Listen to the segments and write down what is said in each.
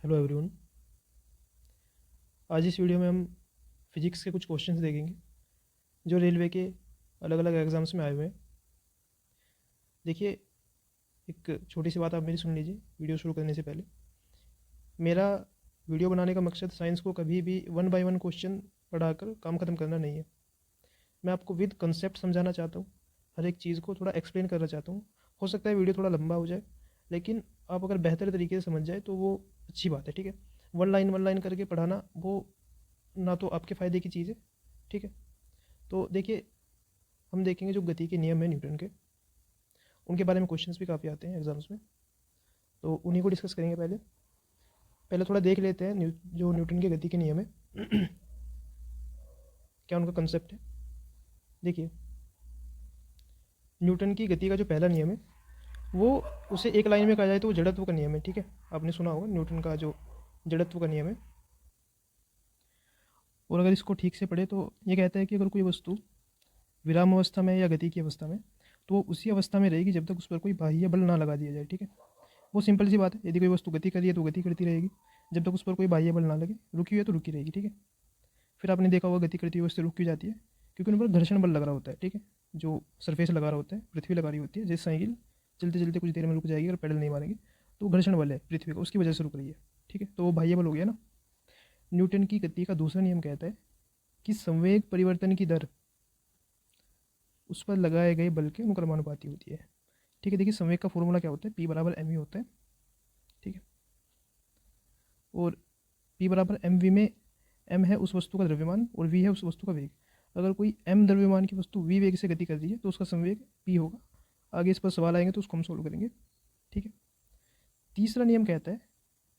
Hello everyone. आज इस video में हम फिजिक्स के कुछ क्वेश्चंस देखेंगे जो रेलवे के अलग अलग एग्ज़ाम्स में आए हुए हैं। देखिए, एक छोटी सी बात आप मेरी सुन लीजिए वीडियो शुरू करने से पहले। मेरा वीडियो बनाने का मकसद साइंस को कभी भी वन बाय वन क्वेश्चन पढ़ाकर काम ख़त्म करना नहीं है। मैं आपको विद कंसेप्ट समझाना चाहता हूँ, हर एक चीज़ को थोड़ा एक्सप्लेन करना चाहता हूँ। हो सकता है वीडियो थोड़ा लंबा हो जाए, लेकिन आप अगर बेहतर तरीके से समझ जाए तो वो अच्छी बात है। ठीक है, वन लाइन करके पढ़ाना वो ना तो आपके फ़ायदे की चीज़ है। ठीक है, तो देखिए, हम देखेंगे जो गति के नियम हैं न्यूटन के, उनके बारे में क्वेश्चंस भी काफ़ी आते हैं एग्जाम्स में, तो उन्हीं को डिस्कस करेंगे। पहले पहले थोड़ा देख लेते हैं जो न्यूटन के गति के नियम है क्या उनका कंसेप्ट है। देखिए, न्यूटन की गति का जो पहला नियम है वो, उसे एक लाइन में कहा जाए तो वो जड़त्व का नियम है। ठीक है, आपने सुना होगा न्यूटन का जो जड़त्व का नियम है। और अगर इसको ठीक से पढ़े तो ये कहता है कि अगर कोई वस्तु विराम अवस्था में या गति की अवस्था में, तो वो उसी अवस्था में रहेगी जब तक उस पर कोई बाह्य बल ना लगा दिया जाए। ठीक है, वो सिंपल सी बात है। यदि कोई वस्तु गति कर रही है तो गति करती रहेगी जब तक उस पर कोई बाह्य बल ना लगे। रुकी हुई है तो रुकी रहेगी। ठीक है, फिर आपने देखा होगा गति करती हुई वस्तु रुक क्यों जाती है, क्योंकि उन पर घर्षण बल लग रहा होता है। ठीक है, जो सरफेस लगा रहा होता है, पृथ्वी लगा रही होती है। जैसे साइकिल चलते चलते कुछ देर में रुक जाएगी और पेडल नहीं मारेगी, तो घर्षण बल है पृथ्वी का, उसकी वजह से रुक रही है। ठीक है, तो वो बाह्य बल हो गया ना। न्यूटन की गति का दूसरा नियम कहता है कि संवेग परिवर्तन की दर उस पर लगाए गए बल के अनुक्रमानुपाती होती है। ठीक है, देखिए संवेग का फॉर्मूला क्या होता है, पी बराबर एम वी होता है। ठीक है, और पी बराबर एम वी में एम है उस वस्तु का द्रव्यमान और वी है उस वस्तु का वेग। अगर कोई एम द्रव्यमान की वस्तु वी वेग से गति कर रही है तो उसका संवेग पी होगा। आगे इस पर सवाल आएंगे तो उसको हम सोल्व करेंगे। ठीक है, तीसरा नियम कहता है,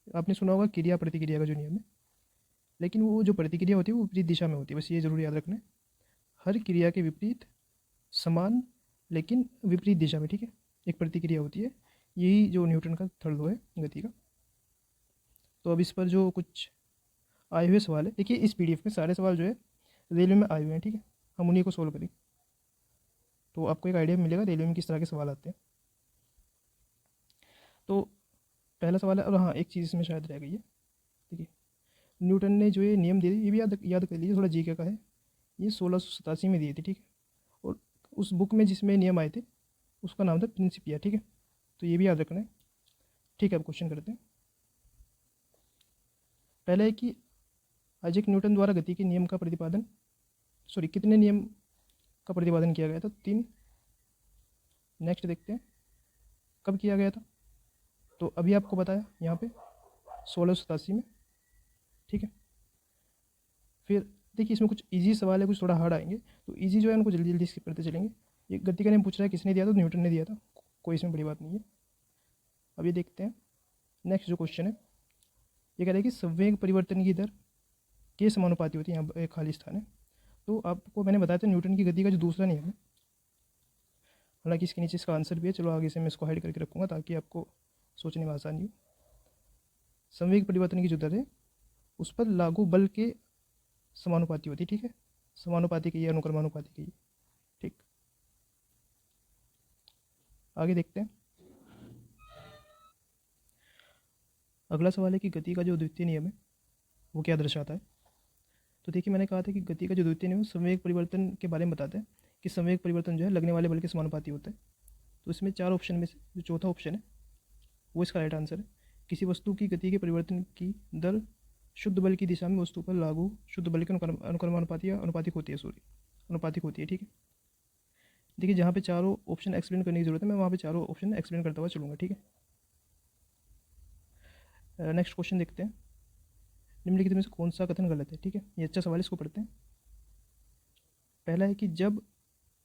आपने सुना होगा क्रिया प्रतिक्रिया का जो नियम है, लेकिन वो जो प्रतिक्रिया होती है वो विपरीत दिशा में होती है। बस ये जरूर याद रखना है, हर क्रिया के विपरीत समान लेकिन विपरीत दिशा में। ठीक है, एक प्रतिक्रिया होती है। यही जो न्यूटन का थर्ड लॉ है गति का। तो अब इस पर जो कुछ आए हुए सवाल है, देखिए इस पीडीएफ में सारे सवाल जो है रेलवे में आए हुए हैं। ठीक है, हम उन्हीं को सोल्व करेंगे तो आपको एक आइडिया मिलेगा रेलवे में किस तरह के सवाल आते हैं। तो पहला सवाल है, और हाँ एक चीज़ इसमें शायद रह गई है। देखिए, न्यूटन ने जो ये नियम दिए थे ये भी याद याद कर लीजिए, थोड़ा जीके का है। ये 1687 में दिए थे। ठीक है, और उस बुक में जिसमें नियम आए थे उसका नाम था प्रिंसिपिया। ठीक है, तो ये भी याद रखना है। ठीक है, अब क्वेश्चन करते हैं। पहला है कि आइजैक न्यूटन द्वारा गति के नियम का प्रतिपादन, सॉरी कितने नियम का प्रतिपादन किया गया था? 3। नेक्स्ट देखते हैं कब किया गया था, तो अभी आपको बताया यहाँ पे 1687 में। ठीक है, फिर देखिए इसमें कुछ इजी सवाल है, कुछ थोड़ा हार्ड आएंगे, तो इजी जो है उनको जल्दी जल्दी स्किप करते चलेंगे। ये गति का नियम पूछ रहा है किसने दिया था, तो न्यूटन ने दिया था, कोई इसमें बड़ी बात नहीं है। अब ये देखते हैं नेक्स्ट जो क्वेश्चन है, ये कह रहा है कि संवेग परिवर्तन की दर के समानुपाती होती है। यहाँ एक खाली स्थान है, तो आपको मैंने बताया था न्यूटन की गति का जो दूसरा नियम है, हालांकि इसके नीचे इसका आंसर भी है, चलो आगे से मैं इसको हाइड करके रखूँगा ताकि आपको सोचने में आसानी हो। संवेग परिवर्तन की जो दर है उस पर लागू बल के समानुपाती होती है। ठीक है, समानुपाती की है, अनुक्रमानुपाती की है। ठीक, आगे देखते हैं। अगला सवाल है कि गति का जो द्वितीय नियम है वो क्या दर्शाता है। तो देखिए मैंने कहा था कि गति का जो द्वितीय नियम संवेग परिवर्तन के बारे में बताता है कि संवेग परिवर्तन जो है लगने वाले बल के समानुपाती होता है। तो इसमें 4 ऑप्शन में से जो चौथा ऑप्शन है वो इसका राइट आंसर है। किसी वस्तु की गति के परिवर्तन की दर शुद्ध बल की दिशा में वस्तु पर लागू शुद्ध बल के अनुक्रमानुपाती या अनुपातिक होती है, सॉरी अनुपातिक होती है। ठीक है, देखिए जहाँ पे चारों ऑप्शन एक्सप्लेन करने की जरूरत है मैं वहाँ पे चारों ऑप्शन एक्सप्लेन करता हुआ चलूँगा। ठीक है, नेक्स्ट क्वेश्चन देखते हैं। निम्नलिखित में से कौन सा कथन गलत है? ठीक है, ये अच्छा सवाल है, इसको पढ़ते हैं। पहला है कि जब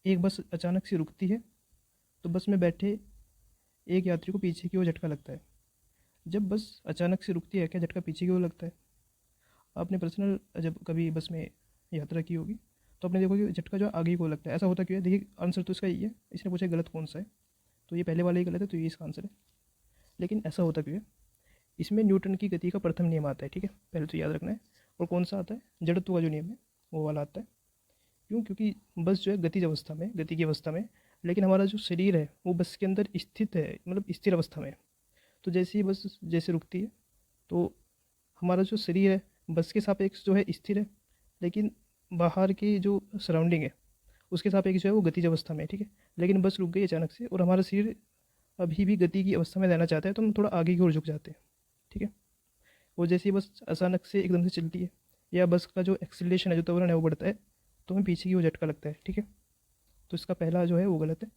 एक बस अचानक से रुकती है तो बस में बैठे एक यात्री को पीछे की ओर झटका लगता है। जब बस अचानक से रुकती है क्या झटका पीछे की ओर लगता है? आपने पर्सनल जब कभी बस में यात्रा की होगी तो आपने देखोगे झटका जो आगे को लगता है। ऐसा होता क्यों है? देखिए आंसर तो इसका यही है, इसने पूछा गलत कौन सा है, तो ये पहले वाला ही गलत है, तो ये इसका आंसर है। लेकिन ऐसा होता क्यों है? इसमें न्यूटन की गति का प्रथम नियम आता है। ठीक है, पहले तो याद रखना है। और कौन सा आता है? जड़त्व का जो नियम है वो वाला आता है। क्यों? क्योंकि बस जो है गतिज अवस्था में, गति की अवस्था में, लेकिन हमारा जो शरीर है वो बस के अंदर स्थित है, मतलब स्थिर अवस्था में। तो जैसे ही बस जैसे रुकती है तो हमारा जो शरीर है बस के सापेक्ष जो है स्थिर है, लेकिन बाहर की जो सराउंडिंग है उसके सापेक्ष जो है वो गतिज अवस्था में है, ठीक है। लेकिन बस रुक गई अचानक से और हमारा शरीर अभी भी गति की अवस्था में रहना चाहता है, तो हम थोड़ा आगे की ओर झुक जाते हैं, ठीक है। और जैसे ही बस अचानक से एकदम से चलती है या बस का जो एक्सीलरेशन है, जो त्वरण है वो बढ़ता है, तो हमें पीछे की ओर झटका लगता है, ठीक है। तो इसका पहला जो है वो गलत है,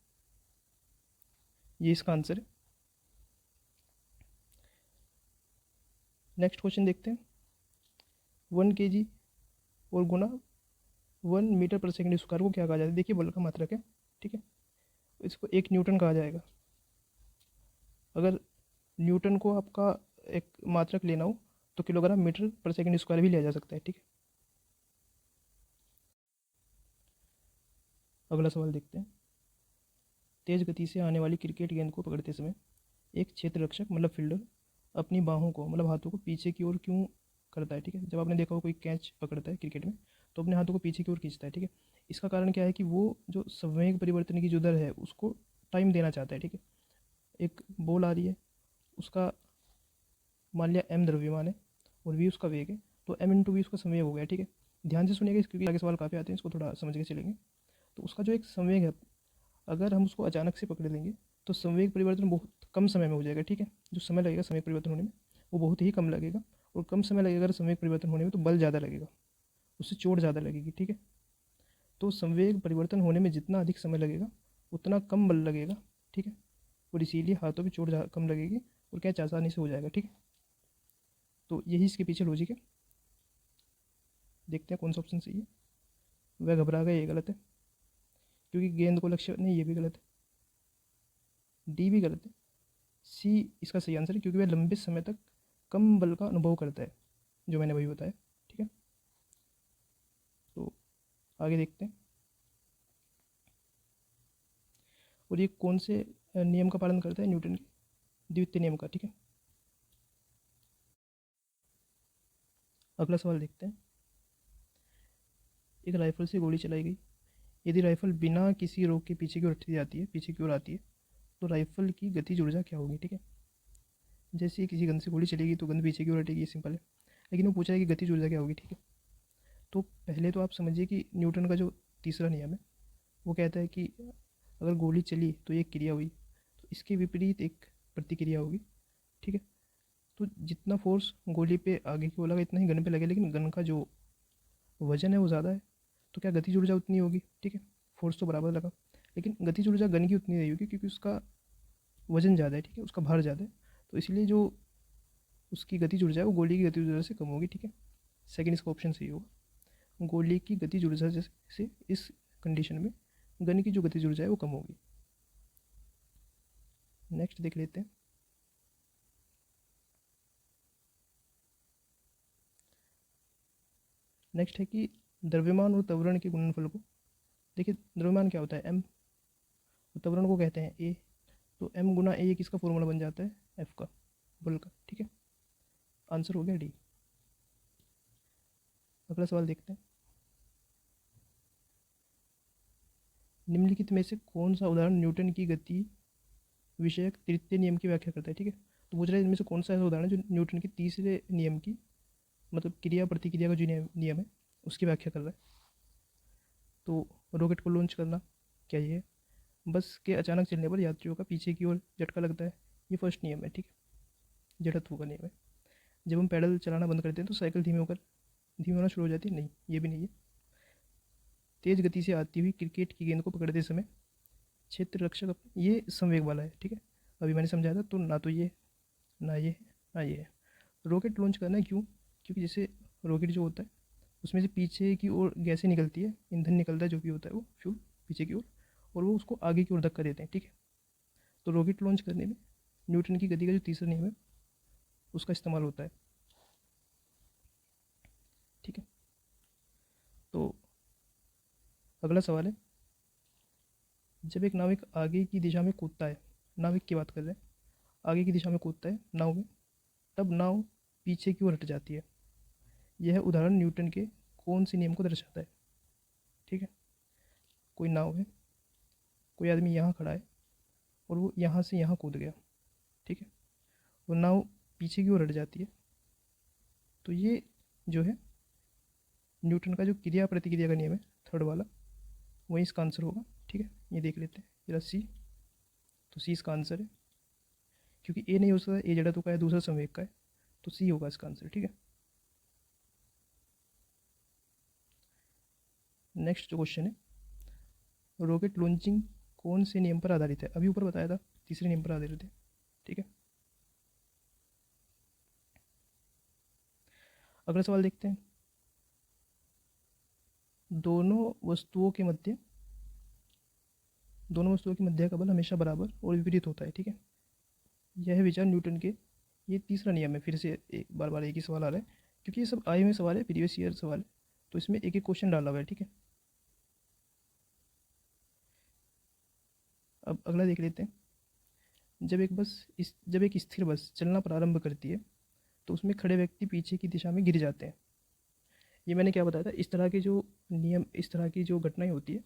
ये इसका आंसर है। नेक्स्ट क्वेश्चन देखते हैं। 1 kg और गुना 1 मीटर पर सेकेंड स्क्वायर को क्या कहा जाता है। देखिए बल का मात्रक है, ठीक है। इसको 1 न्यूटन कहा जाएगा। अगर न्यूटन को आपका एक मात्रक लेना हो तो किलोग्राम मीटर पर सेकेंड स्क्वायर भी लिया जा सकता है, ठीक है। अगला सवाल देखते हैं। तेज गति से आने वाली क्रिकेट गेंद को पकड़ते समय एक क्षेत्र रक्षक मतलब फील्डर अपनी बाहों को मतलब हाथों को पीछे की ओर क्यों करता है, ठीक है। जब आपने देखा हो कोई कैच पकड़ता है क्रिकेट में तो अपने हाथों को पीछे की ओर खींचता है, ठीक है। इसका कारण क्या है कि वो जो संवेग परिवर्तन की जो दर है उसको टाइम देना चाहता है, ठीक है। एक बॉल आ रही है, उसका मान लिया m द्रव्यमान है और v उसका वेग है, तो m इंटू वी उसका संवेग हो गया, ठीक है। ध्यान से सुनिएगा क्योंकि आगे सवाल काफ़ी आते हैं, इसको थोड़ा समझ के चलेंगे। तो उसका जो एक संवेग है, अगर हम उसको अचानक से पकड़ लेंगे तो संवेग परिवर्तन बहुत कम समय में हो जाएगा, ठीक है। जो समय लगेगा संवेग परिवर्तन होने में वो बहुत ही कम लगेगा, और कम समय लगेगा अगर संवेग परिवर्तन होने में तो बल ज़्यादा लगेगा, उससे चोट ज़्यादा लगेगी, ठीक है। तो संवेग परिवर्तन होने में जितना अधिक समय लगेगा उतना कम बल लगेगा, ठीक है। और इसीलिए हाथों की चोट कम लगेगी और कैच आसानी से हो जाएगा, ठीक है। तो यही इसके पीछे लॉजिक है। देखते हैं कौन सा ऑप्शन सही है। वह घबरा गया, ये गलत है क्योंकि गेंद को लक्ष्य नहीं, ये भी गलत है। डी भी गलत है। सी इसका सही आंसर है क्योंकि वह लंबे समय तक कम बल का अनुभव करता है, जो मैंने वही बताया, ठीक है। तो आगे देखते हैं। और ये कौन से नियम का पालन करता है, न्यूटन के द्वितीय नियम का, ठीक है। अगला सवाल देखते हैं। एक राइफल से गोली चलाई गई, यदि राइफल बिना किसी रोक के पीछे की ओर हटती जाती है, पीछे की ओर आती है, तो राइफल की गतिज ऊर्जा क्या होगी, ठीक है। जैसे ही किसी गन से गोली चलेगी तो गन पीछे की ओर हटेगी, सिंपल है। लेकिन वो पूछा है कि गतिज ऊर्जा क्या होगी, ठीक है। तो पहले तो आप समझिए कि न्यूटन का जो तीसरा नियम है वो कहता है कि अगर गोली चली तो एक क्रिया हुई, तो इसके विपरीत एक प्रतिक्रिया होगी, ठीक है। तो जितना फोर्स गोली पे आगे की ओर लगा इतना ही गन पे लगे, लेकिन गन का जो वजन है वो ज़्यादा है, तो क्या गतिज ऊर्जा उतनी होगी, ठीक है। फोर्स तो बराबर लगा, लेकिन गतिज ऊर्जा गन की उतनी नहीं होगी क्योंकि उसका वजन ज़्यादा है, ठीक है, उसका भार ज़्यादा है। तो इसलिए जो उसकी गतिज ऊर्जा है वो गोली की गतिज ऊर्जा से कम होगी, ठीक है। सेकंड इसका ऑप्शन सही होगा। गोली की गतिज ऊर्जा से इस कंडीशन में गन की जो गतिज ऊर्जा है वो कम होगी। नेक्स्ट देख लेते हैं। नेक्स्ट है कि द्रव्यमान और त्वरण के गुणनफल को, देखिए द्रव्यमान क्या होता है m, और त्वरण को कहते हैं a। तो m गुना a किसका फॉर्मूला बन जाता है, f का, बल का, ठीक है। आंसर हो गया डी। अगला सवाल देखते हैं। निम्नलिखित में से कौन सा उदाहरण न्यूटन की गति विषयक तृतीय नियम की व्याख्या करता है, ठीक है। तो पूछ रहा है इनमें से कौन सा ऐसा उदाहरण है जो न्यूटन के तीसरे नियम की मतलब क्रिया प्रतिक्रिया का जो नियम है उसकी व्याख्या कर रहा है। तो रॉकेट को लॉन्च करना, क्या ये है। बस के अचानक चलने पर यात्रियों का पीछे की ओर झटका लगता है, ये फर्स्ट नियम है, ठीक है, जड़त्व का नियम है। जब हम पैडल चलाना बंद करते हैं तो साइकिल धीमे होना शुरू हो जाती है, नहीं ये भी नहीं है। तेज गति से आती हुई क्रिकेट की गेंद को पकड़ते समय क्षेत्र रक्षक ये संवेग वाला है, ठीक है। अभी मैंने समझाया था, तो ना तो ये ना ये ना ये है। रॉकेट लॉन्च करना है, क्यों, क्योंकि जैसे रॉकेट जो होता है उसमें से पीछे की ओर गैसें निकलती है, ईंधन निकलता है, जो भी होता है वो फ्यूल पीछे की ओर, और वो उसको आगे की ओर धक्का देते हैं, ठीक है। तो रॉकेट लॉन्च करने में न्यूटन की गति का जो तीसरा नियम है उसका इस्तेमाल होता है, ठीक है। तो अगला सवाल है, जब एक नाविक आगे की दिशा में कूदता है, नाविक की बात कर रहे हैं, आगे की दिशा में कूदता है नाव में, तब नाव पीछे की ओर हट जाती है। यह उदाहरण न्यूटन के कौन से नियम को दर्शाता है, ठीक है। कोई नाव है, कोई आदमी यहाँ खड़ा है और वो यहाँ से यहाँ कूद गया, ठीक है। वो नाव पीछे की ओर हट जाती है, तो ये जो है न्यूटन का जो क्रिया प्रतिक्रिया का नियम है, थर्ड वाला, वही इसका आंसर होगा। ठीक है, ये देख लेते हैं जरा सी। तो सी इसका आंसर है, क्योंकि ए नहीं हो सकता, ए जड़ा तो का है, दूसरा संवेग का है, तो सी होगा इसका आंसर। ठीक है, नेक्स्ट जो क्वेश्चन है, रॉकेट लॉन्चिंग कौन से नियम पर आधारित है? अभी ऊपर बताया था, तीसरे नियम पर आधारित है। ठीक है, अगला सवाल देखते हैं। दोनों वस्तुओं के मध्य का बल हमेशा बराबर और विपरीत होता है। ठीक है, यह विचार न्यूटन के, ये तीसरा नियम है। फिर से एक बार बार एक ही सवाल आ रहा है, क्योंकि ये सब आए हुए सवाल है, प्रीवियस ईयर सवाल है, तो इसमें एक एक क्वेश्चन डाला हुआ है। ठीक है, अब अगला देख लेते हैं। जब एक स्थिर बस चलना प्रारंभ करती है तो उसमें खड़े व्यक्ति पीछे की दिशा में गिर जाते हैं। ये मैंने क्या बताया था, इस तरह के जो नियम, इस तरह की जो घटनाएं होती है,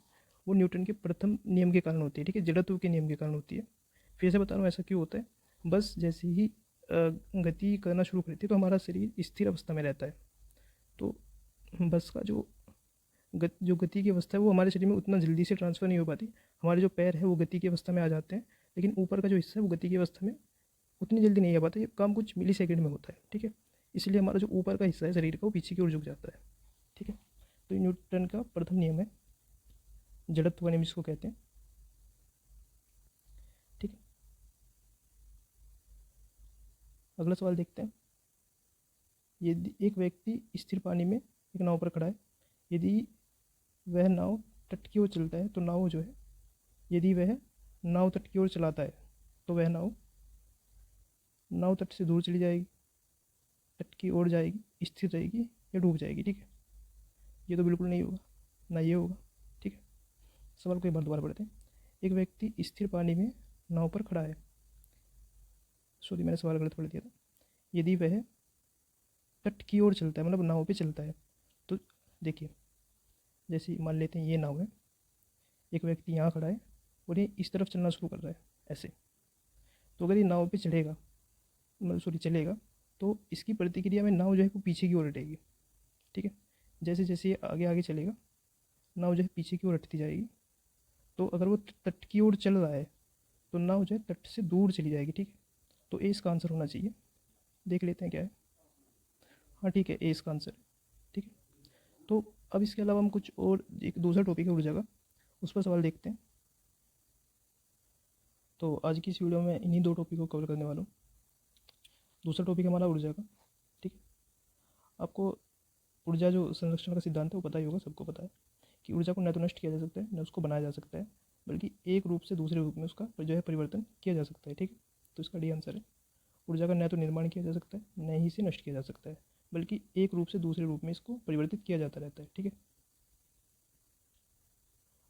वो न्यूटन के प्रथम नियम के कारण होती है। ठीक है, जड़त्व के नियम के कारण होती है। फिर से बता रहा हूँ ऐसा क्यों होता है। बस जैसे ही गति करना शुरू करती है तो हमारा शरीर स्थिर अवस्था में रहता है, तो बस का जो गति की अवस्था है वो हमारे शरीर में उतना जल्दी से ट्रांसफ़र नहीं हो पाती। हमारे जो पैर है वो गति की अवस्था में आ जाते हैं, लेकिन ऊपर का जो हिस्सा है वो गति की अवस्था में उतनी जल्दी नहीं आ पाता। ये काम कुछ मिली सेकेंड में होता है। ठीक है, इसलिए हमारा जो ऊपर का हिस्सा है शरीर का, वो पीछे की ओर झुक जाता है। ठीक है, तो ये न्यूटन का प्रथम नियम है, जड़त्व का नियम जिसको कहते हैं। ठीक है, अगला सवाल देखते हैं। यदि एक व्यक्ति स्थिर पानी में एक नाव पर खड़ा है, यदि वह नाव तट की ओर चलता है तो नाव जो है, यदि वह नाव तट की ओर चलाता है तो वह नाव तट से दूर चली जाएगी, तट की ओर जाएगी, स्थिर रहेगी या डूब जाएगी। ठीक है, ये तो बिल्कुल नहीं होगा, ना ये होगा। ठीक है, सवाल को एक बार दोबारा पढ़ते हैं। एक व्यक्ति स्थिर पानी में नाव पर खड़ा है, सॉरी मैंने सवाल गलत पढ़ दिया था। यदि वह तट की ओर चलता है, मतलब नाव पे चलता है, तो देखिए, जैसे मान लेते हैं ये नाव है, एक व्यक्ति यहाँ खड़ा है और ये इस तरफ चलना शुरू कर रहा है ऐसे, तो अगर ये नाव पे चढ़ेगा, मतलब सॉरी चलेगा, तो इसकी प्रतिक्रिया में नाव जो है वो पीछे की ओर हटेगी। ठीक है, जैसे जैसे ये आगे आगे चलेगा, नाव जो है पीछे की ओर हटती जाएगी। तो अगर वो तट की ओर चल रहा है तो नाव जो है तट से दूर चली जाएगी। ठीक है, तो ए इसका आंसर होना चाहिए। देख लेते हैं क्या है। हाँ ठीक है, ए इसका आंसर है। ठीक है, तो अब इसके अलावा हम कुछ और, एक दूसरा टॉपिक है ऊर्जा का, उस पर सवाल देखते हैं। तो आज की इस वीडियो में इन्हीं दो टॉपिक को कवर करने वाला हूँ। दूसरा टॉपिक हमारा ऊर्जा का। ठीक है, आपको ऊर्जा जो संरक्षण का सिद्धांत है वो पता ही होगा, सबको पता है कि ऊर्जा को न तो नष्ट किया जा सकता है, न उसको बनाया जा सकता है, बल्कि एक रूप से दूसरे रूप में उसका जो है परिवर्तन किया जा सकता है। ठीक है, तो इसका डी आंसर है। ऊर्जा का न तो निर्माण किया जा सकता है, न ही इसे नष्ट किया जा सकता है, बल्कि एक रूप से दूसरे रूप में इसको परिवर्तित किया जाता रहता है। ठीक है,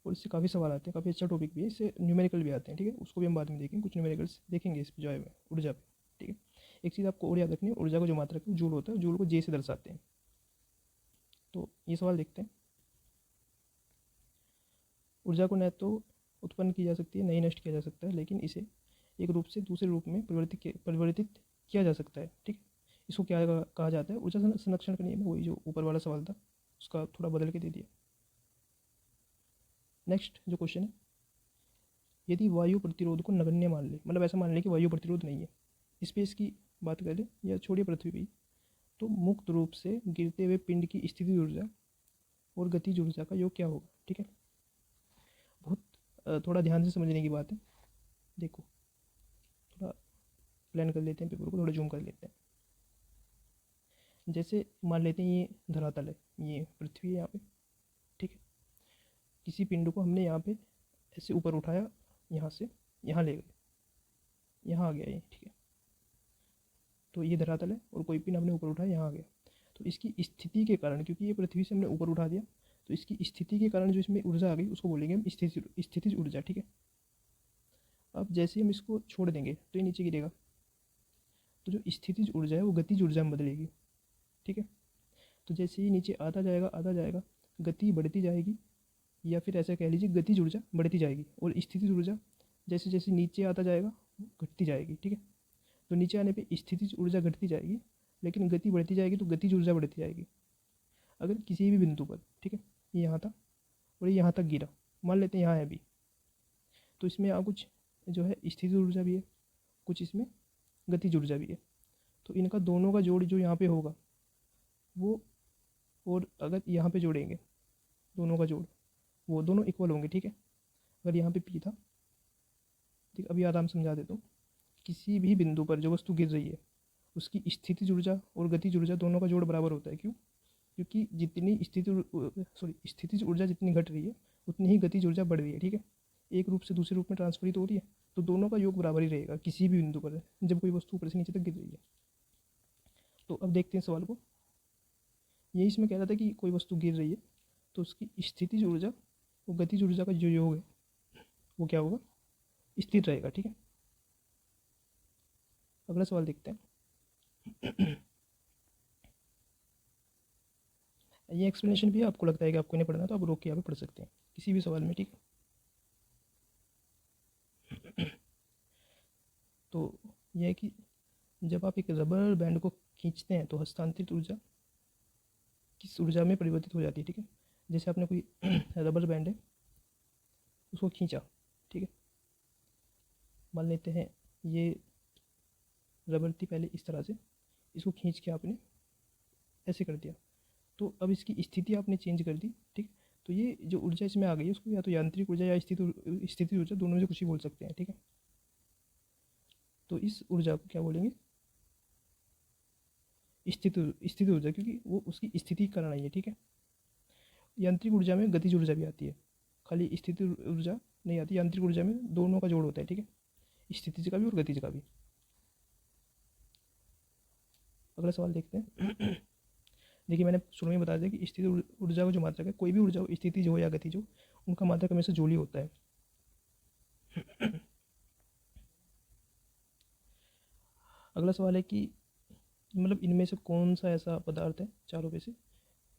और इससे काफ़ी सवाल आते हैं, काफ़ी अच्छा टॉपिक भी है, इससे न्यूमेरिकल भी आते हैं। ठीक है, उसको भी हम बाद में देखेंगे, कुछ न्यूमेरिकल्स देखेंगे इस जो है ऊर्जा पे। ठीक है, एक चीज़ आपको और याद रखनी है, ऊर्जा को जो मात्रक है जूल होता है, जूल को जे से दर्शाते हैं। तो ये सवाल देखते हैं। ऊर्जा को न तो उत्पन्न की जा सकती है, न ही नष्ट किया जा सकता है, लेकिन इसे एक रूप से दूसरे रूप में परिवर्तित किया जा सकता है। ठीक है, इसको क्या कहा जाता है? ऊर्जा संरक्षण का नियम है, वही जो ऊपर वाला सवाल था उसका थोड़ा बदल के दे दिया। नेक्स्ट जो क्वेश्चन है, यदि वायु प्रतिरोध को नगण्य मान ले, मतलब ऐसा मान ले कि वायु प्रतिरोध नहीं है, स्पेस की बात करें या छोड़िए पृथ्वी की, तो मुक्त रूप से गिरते हुए पिंड की स्थिति ऊर्जा और गतिज ऊर्जा का योग क्या होगा? ठीक है, बहुत थोड़ा ध्यान से समझने की बात है। देखो, थोड़ा प्लान कर लेते हैं पेपर को, थोड़ा जूम कर लेते हैं। जैसे मान लेते हैं ये धरातल है, ये पृथ्वी है यहाँ पे। ठीक है, किसी पिंड को हमने यहाँ पे ऐसे ऊपर उठाया, यहाँ से यहाँ ले गए, यहाँ आ गया ये। ठीक है, तो ये धरातल है और कोई पिंड हमने ऊपर उठाया, यहाँ आ गया। तो इसकी स्थिति के कारण, क्योंकि ये पृथ्वी से हमने ऊपर उठा दिया, तो इसकी स्थिति के कारण जो इसमें ऊर्जा आ गई उसको बोलेंगे हम स्थितिज ऊर्जा। ठीक है, अब जैसे ही हम इसको छोड़ देंगे तो ये नीचे गिरेगा, तो जो स्थितिज ऊर्जा है वो गतिज ऊर्जा में बदलेगी। ठीक है, तो जैसे ही नीचे आता जाएगा, गति बढ़ती जाएगी, या फिर ऐसा कह लीजिए गतिज ऊर्जा बढ़ती जाएगी, और स्थितिज ऊर्जा जैसे जैसे नीचे आता जाएगा घटती जाएगी। ठीक है, तो नीचे आने पे स्थितिज ऊर्जा घटती जाएगी, लेकिन गति बढ़ती जाएगी तो गतिज ऊर्जा बढ़ती जाएगी। अगर किसी भी बिंदु पर, ठीक है, ये यहाँ था और ये यहाँ तक गिरा, मान लेते हैं यहाँ है अभी, तो इसमें यहाँ कुछ जो है स्थितिज ऊर्जा भी है, कुछ इसमें गतिज ऊर्जा भी है। तो इनका दोनों का जोड़ जो यहाँ पे होगा वो, और अगर यहाँ पे जोड़ेंगे दोनों का जोड़, वो दोनों इक्वल होंगे, ठीक है। अगर यहाँ पे पी था, ठीक, अभी आराम समझा देता हूँ। किसी भी बिंदु पर जो वस्तु गिर रही है उसकी स्थितिज ऊर्जा और गतिज ऊर्जा दोनों का जोड़ बराबर होता है। क्यों? क्योंकि जितनी स्थितिज ऊर्जा जितनी घट रही है उतनी ही गतिज ऊर्जा बढ़ रही है, ठीक है। एक रूप से दूसरे रूप में ट्रांसफर ही तो हो रही है, तो दोनों का योग बराबर ही रहेगा किसी भी बिंदु पर जब कोई वस्तु ऊपर से नीचे तक गिर रही है। तो अब देखते हैं सवाल को। यही इसमें कह रहा था कि कोई वस्तु गिर रही है तो उसकी स्थितिज ऊर्जा और गतिज ऊर्जा का जो योग है वो क्या होगा, स्थिर रहेगा, ठीक है। अगला सवाल देखते हैं। ये एक्सप्लेनेशन भी आपको लगता है कि आपको नहीं पढ़ना तो आप रोक के यहाँ पे पढ़ सकते हैं किसी भी सवाल में, ठीक है। तो यह है कि जब आप एक रबर बैंड को खींचते हैं तो हस्तांतरित ऊर्जा किस ऊर्जा में परिवर्तित हो जाती है, ठीक है। जैसे आपने कोई रबर बैंड है उसको खींचा, ठीक है, मान लेते हैं ये रबर थी पहले इस तरह से, इसको खींच के आपने ऐसे कर दिया, तो अब इसकी स्थिति आपने चेंज कर दी, ठीक। तो ये जो ऊर्जा इसमें आ गई है उसको या तो यांत्रिक ऊर्जा या स्थिति ऊर्जा, दोनों में से कुछ ही बोल सकते हैं, ठीक है। तो इस ऊर्जा को क्या बोलेंगे, स्थिति ऊर्जा, क्योंकि वो उसकी स्थिति के कारण आई है, ठीक है। यांत्रिक ऊर्जा में गतिज ऊर्जा भी आती है, खाली स्थिति ऊर्जा नहीं आती। यांत्रिक ऊर्जा में दोनों का जोड़ होता है, ठीक है, स्थितिज का भी और गतिज का भी। अगला सवाल देखते हैं। देखिए मैंने शुरू में बता दिया कि स्थिति ऊर्जा का जो मात्रक है, कोई भी ऊर्जा हो, स्थितिज हो या गतिज हो, उनका मात्रक हमेशा जूल ही होता है। अगला सवाल है कि मतलब इनमें से कौन सा ऐसा पदार्थ है चारों में से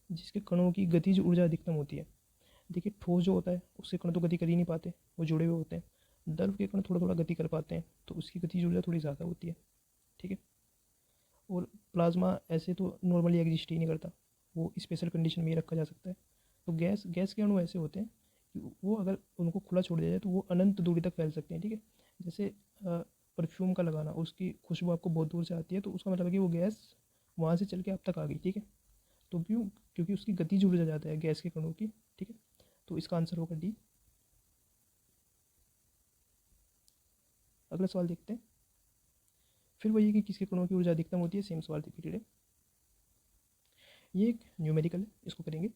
जिसके कणों की गतिज ऊर्जा अधिकतम होती है। देखिए ठोस जो होता है उसके कण तो गति कर ही नहीं पाते, वो जुड़े हुए होते हैं। द्रव के कण थोड़ा थोड़ा गति कर पाते हैं तो उसकी गतिज ऊर्जा थोड़ी ज़्यादा होती है, ठीक है। और प्लाज्मा ऐसे तो नॉर्मली एग्जिस्ट ही नहीं करता, वो स्पेशल कंडीशन में ही रखा जा सकता है। तो गैस के अणु ऐसे होते हैं कि वो अगर उनको खुला छोड़ दिया जाए तो वो अनंत दूरी तक फैल सकते हैं, ठीक है। जैसे परफ्यूम का लगाना, उसकी खुशबू आपको बहुत दूर से आती है तो उसका मतलब है कि वो गैस वहाँ से चल के आप तक आ गई, ठीक है। तो क्यों? क्योंकि उसकी गतिज ऊर्जा ज़्यादा है गैस के कणों की, ठीक है। तो इसका आंसर होगा डी। अगला सवाल देखते हैं। फिर वही कि किसके कणों की ऊर्जा अधिकतम होती है, सेम सवाल रिपीटेड है। ये एक न्यूमेरिकल है, इसको करेंगे।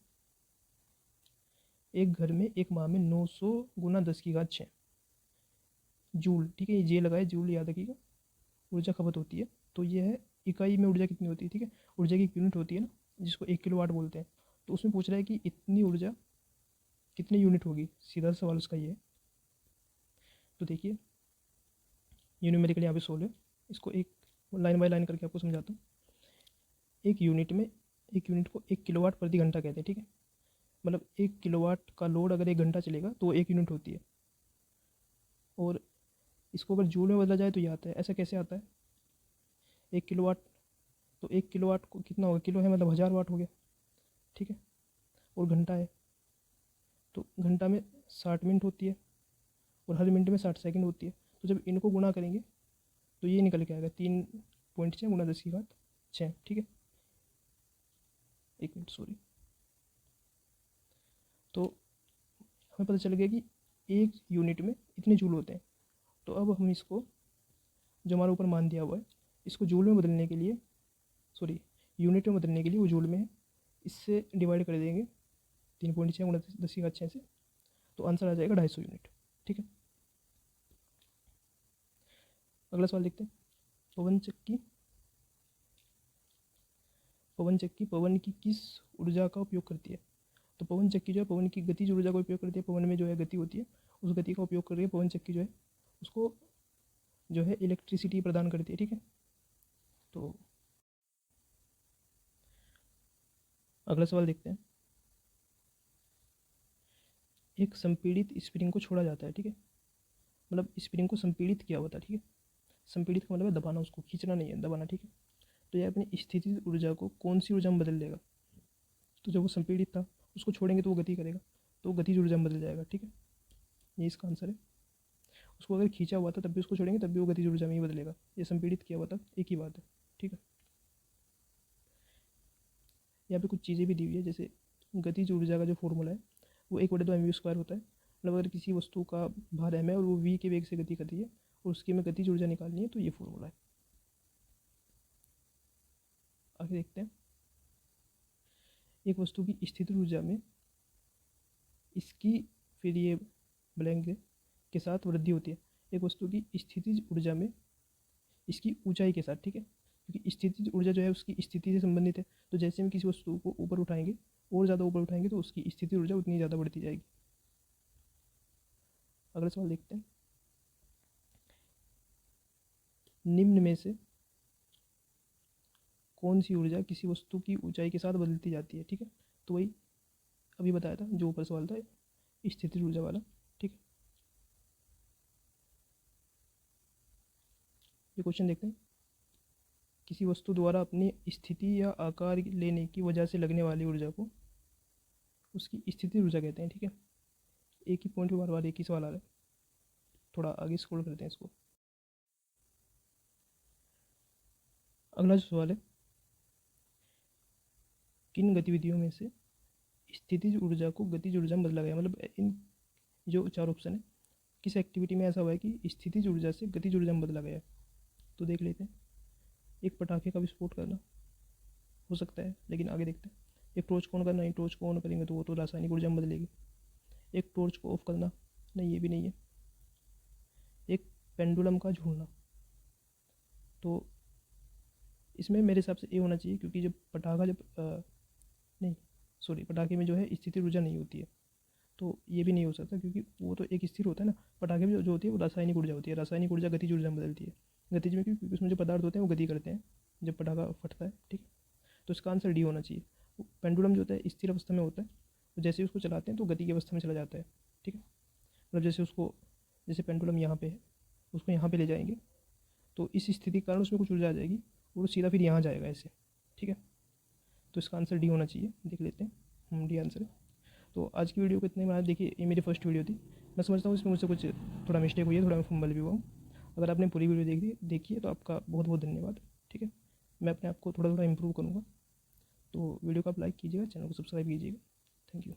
एक घर में एक माह में 900 गुना 10⁻6 जूल, ठीक है, ये जे लगाए, जूल याद रखिएगा, ऊर्जा खपत होती है। तो ये है इकाई में ऊर्जा कितनी होती है, ठीक है। ऊर्जा की एक यूनिट होती है ना जिसको 1 किलोवाट बोलते हैं। तो उसमें पूछ रहा है कि इतनी ऊर्जा कितनी यूनिट होगी, सीधा सवाल उसका ये है। तो देखिए ये न्यूमेरिकल यहाँ पे सोल्व है, इसको एक लाइन बाय लाइन करके आपको समझाता हूँ। एक यूनिट को 1 किलोवाट प्रति घंटा कहते हैं, ठीक है। मतलब 1 किलोवाट का लोड अगर 1 घंटा चलेगा तो वो 1 यूनिट होती है। और इसको अगर जूल में बदला जाए तो ये आता है, ऐसा कैसे आता है, 1 किलोवाट, तो 1 किलोवाट को कितना होगा, किलो है मतलब 1000 वाट हो गया, ठीक है। और घंटा है तो घंटा में 60 मिनट होती है और हर मिनट में 60 सेकंड होती है। तो जब इनको गुणा करेंगे तो ये निकल के आएगा 3.6 गुणा 10⁻6, ठीक है। एक मिनट सॉरी। तो हमें पता चल गया कि एक यूनिट में इतने जूल होते हैं। तो अब हम इसको जो हमारे ऊपर मान दिया हुआ है इसको जूल में बदलने के लिए, सॉरी यूनिट में बदलने के लिए, वो जूल में है, इससे डिवाइड कर देंगे 3.6 गुणा 10⁻6 से, तो आंसर आ जाएगा 250 यूनिट, ठीक है। अगला सवाल देखते हैं। पवन चक्की पवन की किस ऊर्जा का उपयोग करती है। तो पवन चक्की जो है पवन की गतिज ऊर्जा का उपयोग करती है। पवन में जो है गति होती है, उस गति का उपयोग करके पवन चक्की जो है उसको जो है इलेक्ट्रिसिटी प्रदान करती है, ठीक है। तो अगला सवाल देखते हैं। एक संपीड़ित स्प्रिंग को छोड़ा जाता है, ठीक है, मतलब स्प्रिंग को संपीड़ित किया होता है, ठीक है। संपीड़ित का मतलब है दबाना, उसको खींचना नहीं है, दबाना, ठीक है। तो यह अपनी स्थितिज ऊर्जा को कौन सी ऊर्जा में बदल देगा। तो जब वो संपीड़ित था उसको छोड़ेंगे तो वो गति करेगा, तो वो गतिज ऊर्जा में बदल जाएगा। ठीक है, ये इसका आंसर है। उसको अगर खींचा हुआ था तब भी उसको छोड़ेंगे तब भी वो गतिज ऊर्जा में ही बदलेगा। ये संपीड़ित किया हुआ था, एक ही बात है। ठीक है, यहाँ पे कुछ चीज़ें भी दी हुई है, जैसे गतिज ऊर्जा का जो फॉर्मूला है वो 1/2mv² होता है। मतलब अगर किसी वस्तु का भार m है और वो v के वेग से गति कर रही है और उसकी में गतिज ऊर्जा निकालनी है, तो ये फॉर्मूला है। आगे देखते हैं। एक वस्तु की स्थितिज ऊर्जा में इसकी, फिर ये ब्लैंक के साथ वृद्धि होती है। एक वस्तु की स्थितिज ऊर्जा में इसकी ऊंचाई के साथ, ठीक है, क्योंकि स्थितिज ऊर्जा जो है उसकी स्थिति से संबंधित है। तो जैसे हम किसी वस्तु को ऊपर उठाएंगे और ज़्यादा ऊपर उठाएंगे तो उसकी स्थितिज ऊर्जा उतनी ज़्यादा बढ़ती जाएगी। अगला सवाल देखते हैं। निम्न में से कौन सी ऊर्जा किसी वस्तु की ऊंचाई के साथ बदलती जाती है। ठीक है, तो वही अभी बताया था जो ऊपर सवाल था, स्थितिज ऊर्जा वाला। ठीक है, ये क्वेश्चन देखते हैं। किसी वस्तु द्वारा अपनी स्थिति या आकार लेने की वजह से लगने वाली ऊर्जा को उसकी स्थितिज ऊर्जा कहते हैं। ठीक है, एक ही पॉइंट पे बार बार एक ही सवाल आ रहा है, थोड़ा आगे स्क्रॉल करते हैं इसको। अगला जो सवाल है, किन गतिविधियों में से स्थितिज ऊर्जा को गतिज ऊर्जा में बदला गया। मतलब इन जो चार ऑप्शन है, किस एक्टिविटी में ऐसा हुआ है कि स्थितिज ऊर्जा से गतिज ऊर्जा में बदला गया है। तो देख लेते हैं। एक पटाखे का विस्फोट करना हो सकता है, लेकिन आगे देखते हैं। एक टॉर्च को ऑन करना, नहीं टॉर्च को ऑन करेंगे तो वो तो रासायनिक ऊर्जा में बदलेगी। एक टॉर्च को ऑफ करना, नहीं ये भी नहीं है। एक पेंडुलम का झूलना, तो इसमें मेरे हिसाब से ए होना चाहिए, क्योंकि जब पटाखा जब नहीं सॉरी पटाखे में जो है स्थितिज ऊर्जा नहीं होती है, तो ये भी नहीं हो सकता, क्योंकि वो तो एक स्थिर होता है ना। पटाखे में जो होती है वो रासायनिक ऊर्जा होती है। रासायनिक ऊर्जा गतिज ऊर्जा में बदलती है। गतिज में क्योंकि उसमें जो पदार्थ होते हैं वो गति करते हैं जब पटाखा फटता है। ठीक है, तो इसका आंसर डी होना चाहिए। पेंडुलम जो होता है स्थिर अवस्था में होता है, तो जैसे ही उसको चलाते हैं तो गति की अवस्था में चला जाता है। ठीक है, मतलब जैसे उसको, जैसे पेंडुलम यहाँ पे है, उसको यहाँ पे ले जाएंगे तो इस स्थिति के कारण उसमें कुछ ऊर्जा आ जाएगी और सीधा फिर यहाँ जाएगा ऐसे। ठीक है, तो इसका आंसर डी होना चाहिए। देख लेते हैं, डी आंसर है। तो आज की वीडियो को इतने में, देखिए ये मेरी फर्स्ट वीडियो थी। मैं समझता हूँ इसमें मुझसे कुछ थोड़ा मिस्टेक हुई है, थोड़ा मैं फंबल भी हुआ हूँ। अगर आपने पूरी वीडियो देखी है तो आपका बहुत बहुत धन्यवाद। ठीक है, मैं अपने आप को थोड़ा थोड़ा इम्प्रूव करूँगा। तो वीडियो को आप लाइक कीजिएगा, चैनल को सब्सक्राइब कीजिएगा। Thank you.